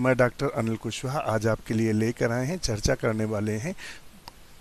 मैं डॉक्टर अनिल कुशवाहा आज आपके लिए लेकर आए हैं, चर्चा करने वाले हैं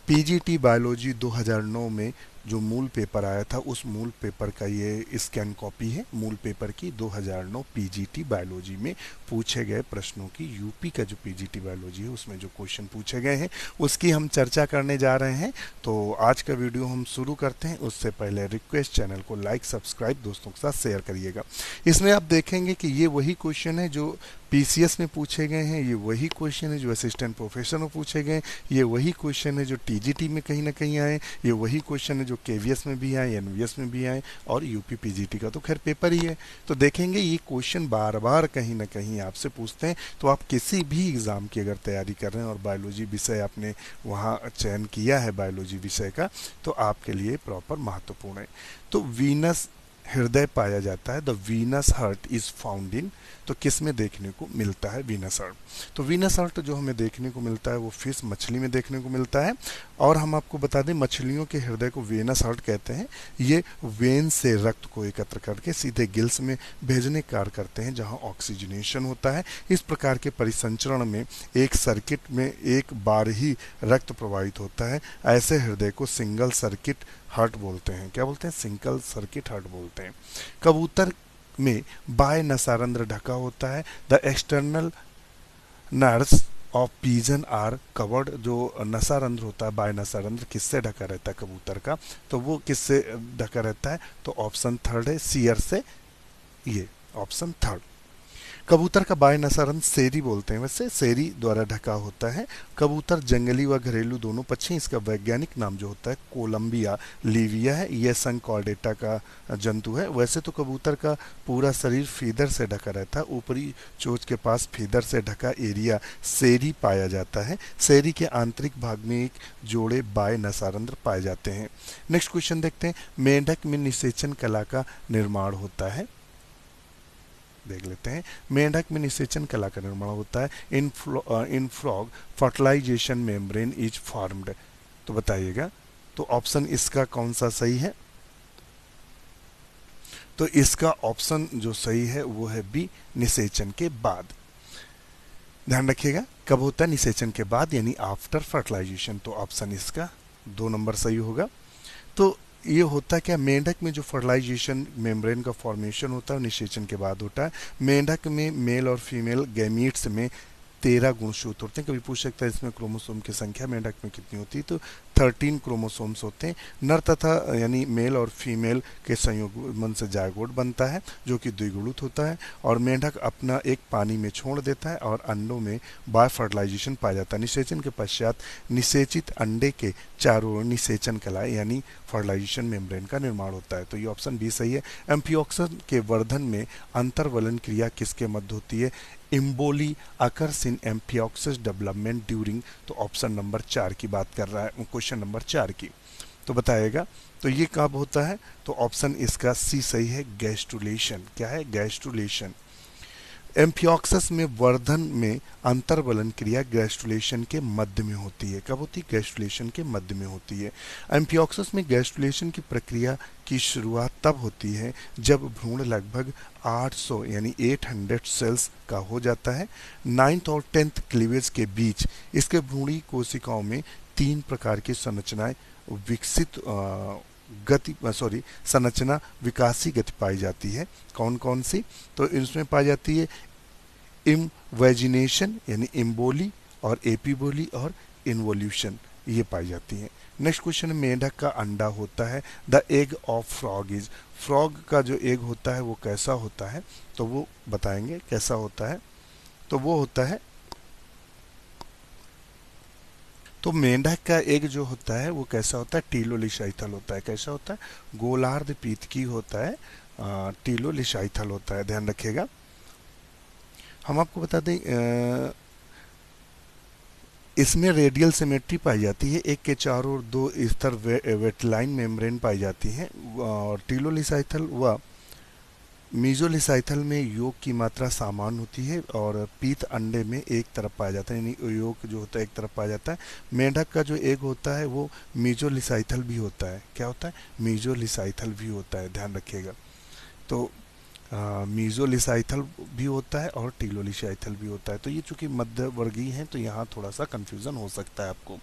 पीजीटी बायोलॉजी 2009 में जो मूल पेपर आया था उस मूल पेपर का ये स्कैन कॉपी है मूल पेपर की 2009 पीजीटी बायोलॉजी में पूछे गए प्रश्नों की। यूपी का जो पीजीटी बायोलॉजी है उसमें जो क्वेश्चन पूछे गए हैं उसकी हम चर्चा करने जा रहे हैं। तो आज का वीडियो हम शुरू करते हैं। उससे पहले रिक्वेस्ट, चैनल को लाइक सब्सक्राइब दोस्तों के साथ शेयर करिएगा। इसमें आप देखेंगे कि ये वही क्वेश्चन है जो पीसीएस में पूछे गए हैं, ये वही क्वेश्चन है जो असिस्टेंट प्रोफेसर में पूछे गए, ये वही क्वेश्चन है जो टीजीटी में कहीं ना कहीं आए, ये वही क्वेश्चन है जो केवीएस में भी आए, एनवीएस में भी आए और यूपी पीजीटी का तो खैर पेपर ही है। तो देखेंगे ये क्वेश्चन बार बार कहीं ना कहीं आपसे पूछते हैं। तो आप किसी भी एग्ज़ाम की अगर तैयारी कर रहे हैं और बायोलॉजी विषय आपने वहाँ चयन किया है बायोलॉजी विषय का, तो आपके लिए प्रॉपर महत्वपूर्ण है। तो वीनस हृदय पाया जाता है, the venous heart is found in, तो किस में देखने को मिलता है वीनस हार्ट? तो वीनस हार्ट जो हमें देखने को मिलता है वो फिश मछली में देखने को मिलता है। और हम आपको बता दें मछलियों के हृदय को वेनस हार्ट कहते हैं। ये वेन से रक्त को एकत्र करके सीधे गिल्स में भेजने का कार्य करते हैं जहां ऑक्सीजनेशन होता है। इस प्रकार के परिसंचरण में एक सर्किट में एक बार ही रक्त प्रवाहित होता है। ऐसे हृदय को सिंगल सर्किट हार्ट बोलते हैं। क्या बोलते हैं? सिंगल सर्किट हार्ट बोलते हैं। कबूतर में बाय नसारंध्र ढका होता है। The external nerves of pigeon are covered. जो नसारंध्र होता है बाय नसारंध्र किससे ढका रहता है कबूतर का? तो वो किससे ढका रहता है? तो ऑप्शन थर्ड है, सीयर से। ये ऑप्शन थर्ड। कबूतर का बाय नसारंध्र सेरी बोलते हैं, वैसे सेरी द्वारा ढका होता है। कबूतर जंगली व घरेलू दोनों पक्षी। इसका वैज्ञानिक नाम जो होता है कोलंबिया लिविया है। यह संघ कॉर्डेटा का जंतु है। वैसे तो कबूतर का पूरा शरीर फीदर से ढका रहता है। ऊपरी चोंच के पास फीदर से ढका एरिया सेरी पाया जाता है। सेरी के आंतरिक भाग में एक जोड़े बाय नसारंध्र पाए जाते हैं। नेक्स्ट क्वेश्चन देखते हैं। मेंढक में निषेचन कला का निर्माण होता है। देख लेते हैं। मेंढक में निषेचन कला का निर्माण होता है। In frog fertilization membrane is formed. तो बताइएगा तो ऑप्शन इसका कौन सा सही है? तो इसका ऑप्शन जो सही है वो है बी, निषेचन के बाद। ध्यान रखिएगा कब होता है? निषेचन के बाद, यानी आफ्टर फर्टिलाइजेशन। तो ऑप्शन इसका 2 नंबर सही होगा। तो ये होता क्या? मेंढक में जो फर्टिलाइजेशन मेम्ब्रेन का फॉर्मेशन होता है निषेचन के बाद होता है। मेंढक में मेल और फीमेल गैमीट्स में 13 गुणसूत्र होते हैं। कभी पूछ सकता है इसमें क्रोमोसोम की संख्या मेंढक में कितनी होती है? तो 13 क्रोमोसोम्स होते हैं। नर तथा यानी मेल और फीमेल के संयुग्मन से जायगोट बनता है जो कि द्विगुणित होता है। और मेंढक अपना एक पानी में छोड़ देता है और अंडों में बाय फर्टिलाइजेशन पाया जाता है। निषेचन के पश्चात निषेचित अंडे के चारों ओर निषेचन कला यानी फर्टिलाइजेशन मेम्ब्रेन का निर्माण होता है। तो ये ऑप्शन बी सही है। एम्फिऑक्सन के वर्धन में अंतर्वलन क्रिया किसके मध्य होती है? Emboly occurs in amphioxus development during. तो ऑप्शन नंबर 4 की बात कर रहा है, क्वेश्चन नंबर 4 की। तो बताएगा तो ये कब होता है? तो ऑप्शन इसका सी सही है, गैस्ट्रुलेशन। क्या है? गैस्ट्रुलेशन। एम्फिऑक्सस में वर्धन में अंतर्वलन क्रिया गैस्ट्रुलेशन के मध्य में होती है। कब होती है? गैस्ट्रुलेशन के मध्य में होती है। एम्फिऑक्सस में गैस्ट्रुलेशन की प्रक्रिया की शुरुआत तब होती है जब भ्रूण लगभग 800 यानी 800 सेल्स का हो जाता है। 9th और 10th क्लीवेज के बीच इसके भ्रूणी कोशिकाओं में 3 प्रकार की संरचनाएं विकसित संरचना विकासी गति पाई जाती है। कौन कौन सी? तो इसमें पाई जाती है इमवेजिनेशन यानी इम्बोली और एपीबोली और इन्वोल्यूशन, ये पाई जाती है। नेक्स्ट क्वेश्चन, मेंढक का अंडा होता है। The egg of frog is. Frog का जो एग होता है वो कैसा होता है? तो वो बताएंगे कैसा होता है। तो वो होता है, तो मेंढक का एग जो होता है वो कैसा होता है? टीलोलिशाइथल होता है। कैसा होता है? गोलार्ध पीतकी होता है, टीलोलिशाइथल होता है। ध्यान रखिएगा। हम आपको बता दें इसमें रेडियल सिमेट्री पाई जाती है। एक के चारों ओर 2 स्तर वेटलाइन मेम्ब्रेन पाई जाती हैं। और टीलोलिशाइथल व मीजोलिसाइथल में योग की मात्रा समान होती है और पीत अंडे में एक तरफ पाया जाता है, यानी योग जो होता है एक तरफ पाया जाता है। मेंढक का जो एग होता है वो मीजोलिसाइथल भी होता है। क्या होता है? मीजोलिसाइथल भी होता है। ध्यान रखिएगा। तो मीजोलिसाइथल भी होता है और टीलोलिसाइथल भी होता है। तो ये चूंकि मध्यवर्गीय हैं तो यहाँ थोड़ा सा कंफ्यूजन हो सकता है आपको।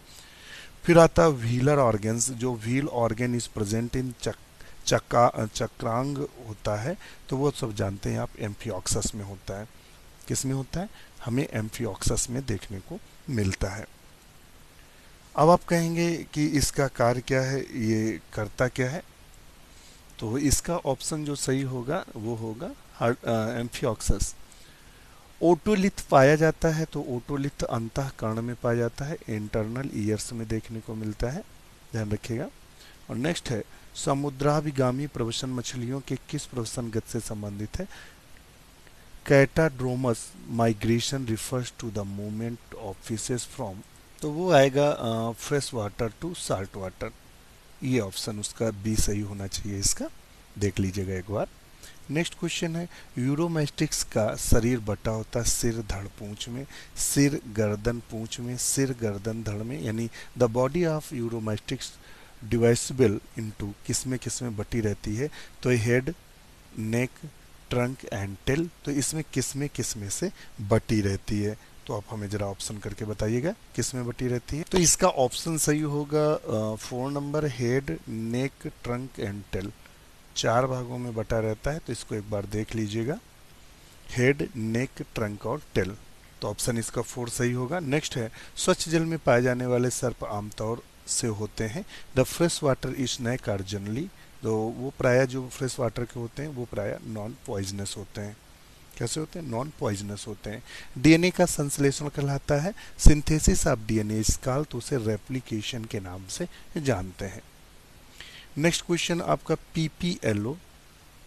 फिर आता है व्हीलर ऑर्गन्स। जो wheel organ is present in चक्रांग होता है, तो वो सब जानते हैं आप एम्फियोक्सस में होता है। किस में होता है? हमें एम्फियोक्सस में देखने को मिलता है। अब आप कहेंगे कि इसका कार्य क्या है, ये करता क्या है? तो इसका ऑप्शन जो सही होगा वो होगा एम्फियोक्सस। ओटोलिथ पाया जाता है, तो ओटोलिथ अंतःकरण में पाया जाता है, इंटरनल ईयर्स में देखने को मिलता है, ध्यान रखिएगा। और नेक्स्ट है समुद्राभिगामी प्रवसन मछलियों के किस प्रवसन गति से संबंधित है? Catadromous migration refers to the movement of fishes from, तो वो आएगा fresh water to salt water. ये ऑप्शन उसका बी सही होना चाहिए इसका, देख लीजिएगा एक बार। नेक्स्ट क्वेश्चन है यूरोमेस्टिक्स का शरीर बटा होता है सिर धड़ पूंछ में, सिर गर्दन पूंछ में, सिर गर्दन धड़ में, यानी the body of Uromastix divisible into किस में बटी रहती है? तो head, neck, trunk and tail. तो इसमें किस में से बटी रहती है? तो आप हमें जरा ऑप्शन करके बताइएगा किस में बटी रहती है। तो इसका ऑप्शन सही होगा 4 number, head, neck, trunk and tail. 4 भागों में बटा रहता है, तो इसको एक बार देख लीजिएगा, हेड, नेक, ट्रंक और टेल। तो ऑप्शन इसका 4 सही होगा। नेक्स्ट है स्वच्छ जल में पाए जाने वाले सर्प आमतौर से होते हैं the fresh water snake are generally, तो वो प्राय जो फ्रेश वाटर के होते हैं वो प्राय नॉन पॉइजनस होते हैं। कैसे होते हैं? नॉन पॉइजनस होते हैं। डीएनए का संश्लेषण कहलाता है synthesis of DNA is called, तो उसे रेप्लिकेशन के नाम से जानते हैं। नेक्स्ट क्वेश्चन आपका पीपीएलओ,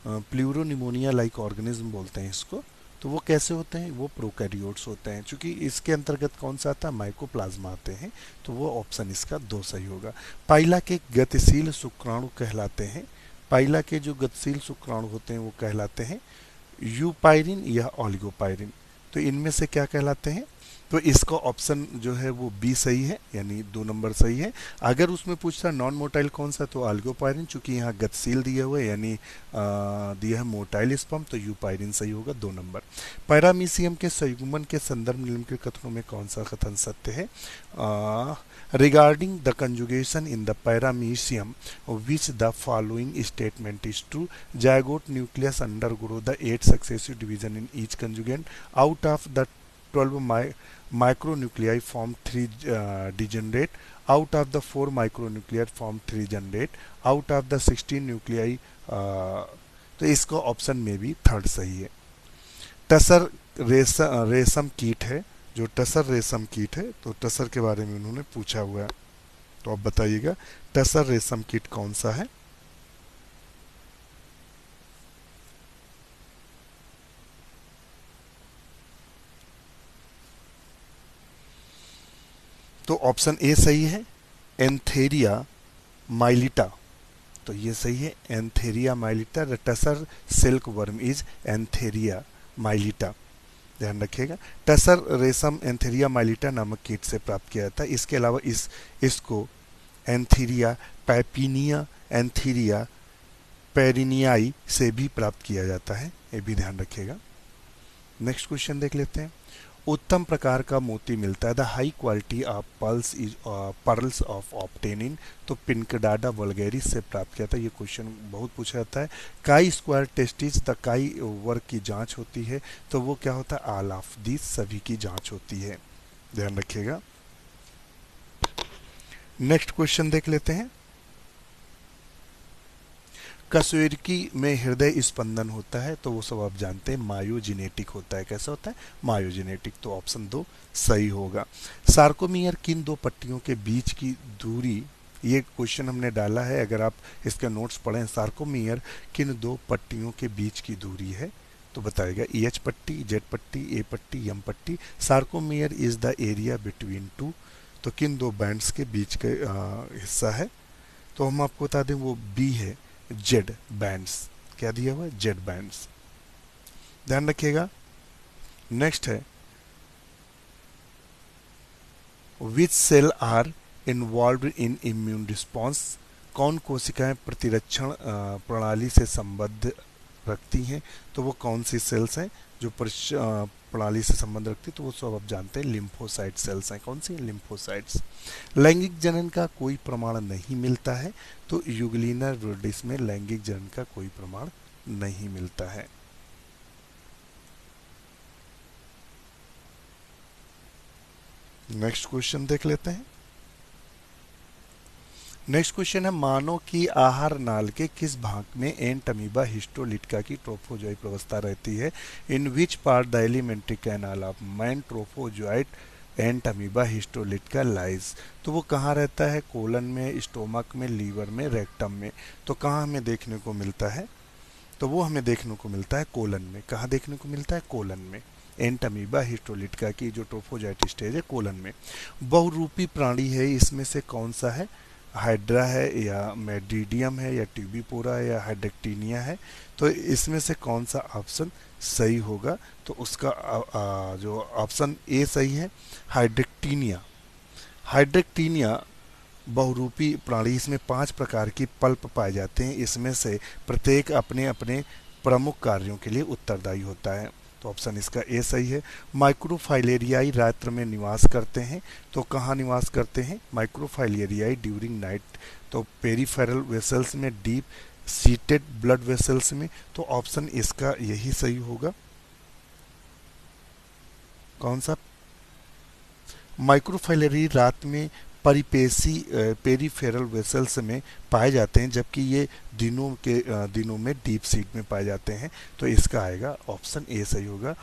प्लूरोनिमोनिया लाइक ऑर्गेनिज्म बोलते हैं इसको। तो वो कैसे होते हैं? वो प्रोकैरियोट्स होते हैं। क्योंकि इसके अंतर्गत कौन सा आता है? माइकोप्लाज्मा आते हैं। तो वो ऑप्शन इसका 2 सही होगा। पाइला के गतिशील शुक्राणु कहलाते हैं, पाइला के जो गतिशील शुक्राणु होते हैं वो कहलाते हैं यूपाइरिन या ऑलिगोपाइरिन। तो इनमें से क्या कहलाते हैं? तो इसका ऑप्शन जो है वो बी सही है, यानी 2 नंबर सही है। अगर उसमें पूछता नॉन मोटाइल कौन सा, तो ऑलिगोपाइरिन, चूंकि यहाँ गतिशील दिया हुआ है यानी दिया है मोटाइल स्पर्म, तो यूपाइरिन सही होगा 2 नंबर। पैरामीशियम के संयुग्मन के संदर्भ में निम्नलिखित कथनों में कौन सा कथन सत्य है? Regarding the conjugation in the paramecium which the following statement is true? Zygote nucleus undergo the 8 successive division in each conjugate. Out of the 12 micronuclei form 3 degenerate. Out of the 4 micronuclei form 3 generate. Out of the 16 nuclei तो इसका option में भी 3rd सही है। टसर रेशम कीट है, जो टसर रेशम कीट है, तो टसर के बारे में उन्होंने पूछा हुआ है। तो आप बताइएगा टसर रेशम कीट कौन सा है? तो ऑप्शन ए सही है, एंथेरिया माइलिटा। तो ये सही है, Antheraea mylitta. The tussar silk worm is Antheraea mylitta, ध्यान रखिएगा। टसर रेशम एंथेरिया माइलिटा नामक कीट से प्राप्त किया जाता है। इसके अलावा इसको एंथीरिया पैपिनिया, एंथीरिया पेरिनियाई से भी प्राप्त किया जाता है, ये भी ध्यान रखिएगा। नेक्स्ट क्वेश्चन देख लेते हैं। उत्तम प्रकार का मोती मिलता है the high quality of pearls of ऑप्टेनिन, तो पिनकडाडा वल्गैरिस से प्राप्त किया था। ये क्वेश्चन बहुत पूछा जाता है। काई स्क्वायर टेस्टिस, द काई वर्ग की जांच होती है, तो वो क्या होता है? ऑल ऑफ दिस, सभी की जांच होती है, ध्यान रखिएगा। नेक्स्ट क्वेश्चन देख लेते हैं। कशेरुकी में हृदय स्पंदन होता है, तो वो सब आप जानते हैं मायोजेनेटिक होता है। कैसा होता है? मायोजेनेटिक। तो ऑप्शन 2 सही होगा। सार्कोमियर किन 2 पट्टियों के बीच की दूरी, ये क्वेश्चन हमने डाला है, अगर आप इसके नोट्स पढ़ें। सार्कोमियर किन 2 पट्टियों के बीच की दूरी है? तो बताएगा EH पट्टी, Z पट्टी, A पट्टी, M पट्टी। Sarcomere is the area between 2, तो किन 2 बैंड्स के बीच का हिस्सा है? तो हम आपको बता दें वो बी है, जेड बैंड्स। क्या दिया हुआ है? जेड बैंड्स, ध्यान रखिएगा। नेक्स्ट है which cell are involved in immune response, कौन कोशिकाएं प्रतिरक्षण प्रणाली से संबद्ध रखती हैं, तो वो कौन सी सेल्स हैं जो प्रणाली से संबंध रखती है, तो वो सब आप जानते हैं लिम्फोसाइट सेल्स हैं। कौन सी? लिम्फोसाइट्स। लैंगिक जनन का कोई प्रमाण नहीं मिलता है, तो यूगलिनर वुडिस में लैंगिक जनन का कोई प्रमाण नहीं मिलता है। नेक्स्ट क्वेश्चन देख लेते हैं। नेक्स्ट क्वेश्चन है, मानव की आहार नाल के किस भाग में एंट अमीबा हिस्टोलिटिका की ट्रोफोजोइक व्यवस्था रहती है? In which part the alimentary canal of man trophozoite entamoeba histolytica lies? तो वो कहाँ रहता है? कोलन में, स्टोमक में, लीवर में, रेक्टम में। तो कहाँ हमें देखने को मिलता है? तो वो हमें देखने को मिलता है कोलन में। कहाँ देखने को मिलता है? कोलन में। एंट अमीबा हिस्टोलिटिका की जो ट्रोफोजोइट स्टेज है कोलन में। बहुरूपी प्राणी है, इसमें से कौन सा है? हाइड्रा है, या मेडिडियम है, या ट्यूबिपोरा है, या हाइड्रेक्टिनिया है? तो इसमें से कौन सा ऑप्शन सही होगा? तो उसका जो ऑप्शन ए सही है, हाइड्रेक्टिनिया। हाइड्रेक्टिनिया बहुरूपी प्राणी, इसमें 5 प्रकार की पल्प पाए जाते हैं, इसमें से प्रत्येक अपने अपने प्रमुख कार्यों के लिए उत्तरदायी होता है। तो ऑप्शन इसका ए सही है। माइक्रोफाइलेरियाई रात्र में निवास करते हैं, तो कहाँ निवास करते हैं? माइक्रोफाइलेरियाई ड्यूरिंग नाइट, तो पेरिफेरल वेसल्स में, डीप सीटेड ब्लड वेसल्स में। तो ऑप्शन इसका यही सही होगा। कौन सा? माइक्रोफाइलरी रात में परिपेशी पेरिफेरल वेसल्स में पाए जाते हैं, जबकि ये दिनों में डीप सीट में पाए जाते हैं। तो इसका आएगा ऑप्शन ए सही होगा,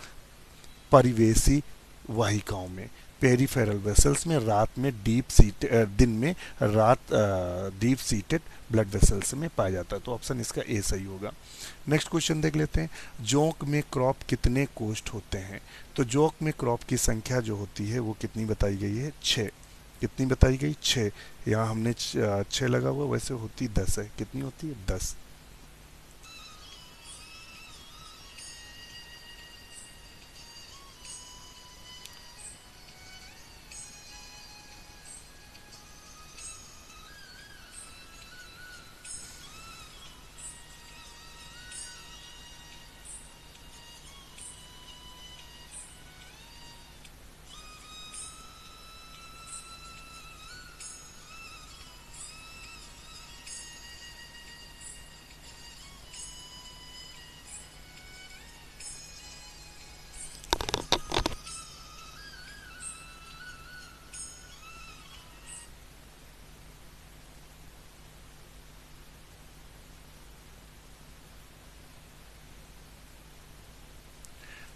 परिवेशी वाहिकाओं में। पेरिफेरल वेसल्स में रात में दिन में रात डीप सीटेड ब्लड वेसल्स में पाया जाता है। तो ऑप्शन इसका ए सही होगा। नेक्स्ट क्वेश्चन देख लेते हैं। जोंक में क्रॉप कितने कोष्ठ होते हैं? तो जोंक में क्रॉप की संख्या जो होती है वो कितनी बताई गई है? 6। कितनी बताई गई? 6। यहाँ हमने 6 लगा हुआ, वैसे होती 10 है। कितनी होती है? 10।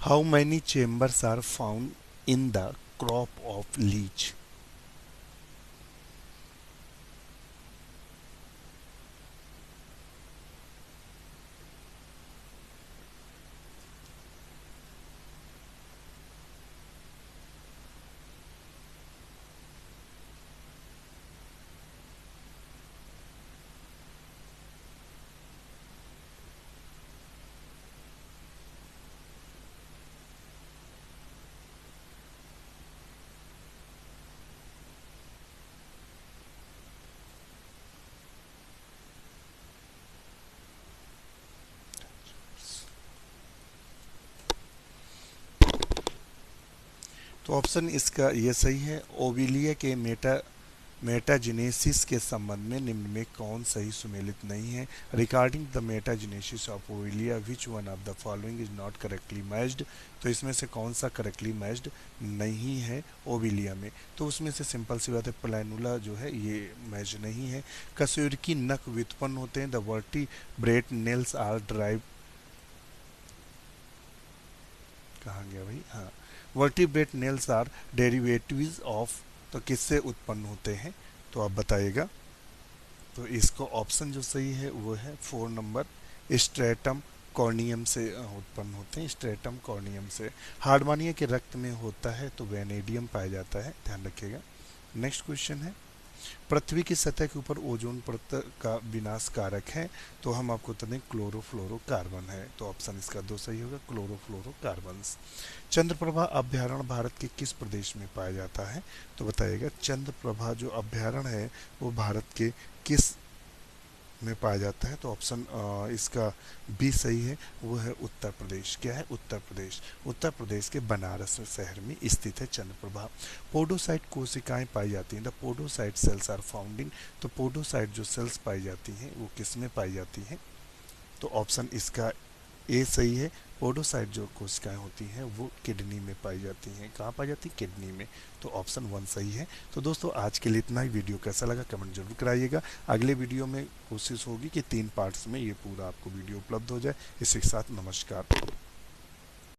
How many chambers are found in the crop of leech? तो ऑप्शन इसका ये सही है। ओविलिया के मेटाजेनेसिस के संबंध में निम्न में कौन सही सुमेलित नहीं है? Regarding the metagenesis of obelia which one of the following is not correctly matched? तो इसमें से कौन सा करेक्टली मैच्ड नहीं है ओविलिया में? तो उसमें से सिंपल सी बात है, प्लैनुला जो है ये मैच नहीं है। कशेरुकी नख व्युत्पन्न होते हैं। The vertebrate nails are derived, कहाँ गया भाई? हाँ, vertebrate nails are derivatives of, तो किससे उत्पन्न होते हैं? तो आप बताइएगा। तो इसको ऑप्शन जो सही है वो है 4 नंबर, स्ट्रेटम कॉर्नियम से उत्पन्न होते हैं। स्ट्रेटम कॉर्नियम से। हार्डमानिया के रक्त में होता है तो वेनेडियम पाया जाता है, ध्यान रखिएगा। नेक्स्ट क्वेश्चन है, पृथ्वी की सतह के ऊपर ओजोन परत का विनाश कारक है, तो हम आपको बता दें क्लोरोफ्लोरोकार्बन है। तो ऑप्शन इसका 2 सही होगा, क्लोरोफ्लोरोकार्बन। चंद्रप्रभा अभ्यारण्य भारत के किस प्रदेश में पाया जाता है? तो बताइएगा, चंद्रप्रभा जो अभ्यारण्य है वो भारत के किस में पाया जाता है, तो ऑप्शन इसका बी सही है, वो है उत्तर प्रदेश। क्या है? उत्तर प्रदेश। उत्तर प्रदेश के बनारस शहर में स्थित है चंद्रप्रभा। पोडोसाइट कोशिकाएं पाई जाती हैं, the podocyte cells are found in. तो पोडोसाइट जो सेल्स पाई जाती हैं वो किस में पाई जाती हैं? तो ऑप्शन इसका ए सही है। पोडोसाइट जो कोशिकाएं होती हैं वो किडनी में पाई जाती हैं। कहाँ पाई जाती है? किडनी में। तो ऑप्शन वन सही है। तो दोस्तों आज के लिए इतना ही। वीडियो कैसा लगा कमेंट जरूर कराइएगा। अगले वीडियो में कोशिश होगी कि 3 पार्ट्स में ये पूरा आपको वीडियो उपलब्ध हो जाए। इसी के साथ नमस्कार।